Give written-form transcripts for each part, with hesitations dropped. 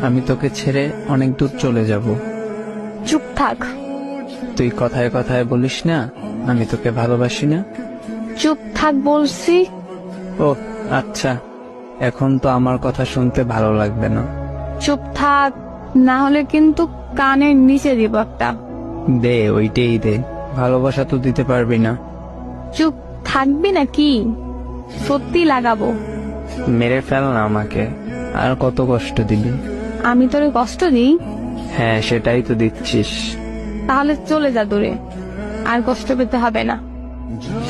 আমি তোকে ছেড়ে অনেক দূর চলে যাব। চুপ থাক। তুই কথায় কথায় বলিস না আমি তোকে ভালোবাসি না। চুপ থাক বলছি। ও আচ্ছা, এখন তো আমার কথা শুনতে ভালো লাগবে না। চুপ থাক, না হলে কিন্তু কানের নিচে দিব একটা। দে, ওইটাই দে। ভালোবাসা তো দিতে পারবি না। চুপ থাকবি নাকি? সত্যি লাগাবো। মেরে ফেল না আমাকে, আর কত কষ্ট দিবি? আমি তোরে কষ্ট দিই? হ্যাঁ, সেটাই তো দিচ্ছিস। তাহলে চলে যা দূরে, আর কষ্ট পেতে হবে না।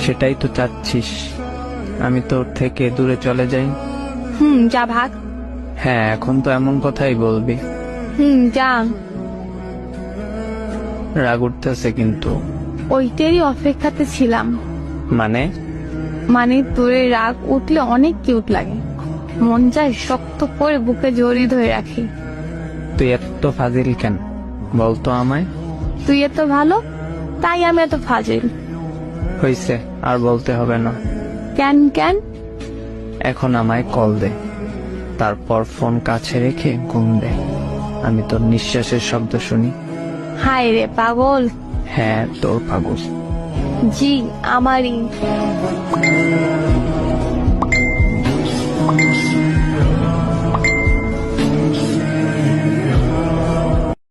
সেটাই তো চাচ্ছিস, আমি তোর থেকে দূরে চলে যাই। যা ভাগ। হ্যাঁ, এখন তো এমন কথাই বলবি? যা। রাগ উঠতেছে কিন্তু। ওইটারই অপেক্ষাতে ছিলাম। মানে তোরে রাগ উঠলে অনেক কিউট লাগে, মন চায় শক্ত করে বুকে জড়িয়ে ধরে রাখি। তুই এত ফাজিল কেন বলতো আমায়? তুই এত ভালো তাই আমি এত ফাজিল। হইছে, আর বলতে হবে না। কেন কেন? এখন আমায় কল দে, তারপর ফোন কাছে রেখে ঘুম দে। আমি তোর নিঃশ্বাসের শব্দ শুনি। হায় রে পাগল। হ্যাঁ, তোর পাগল। জি, আমারই।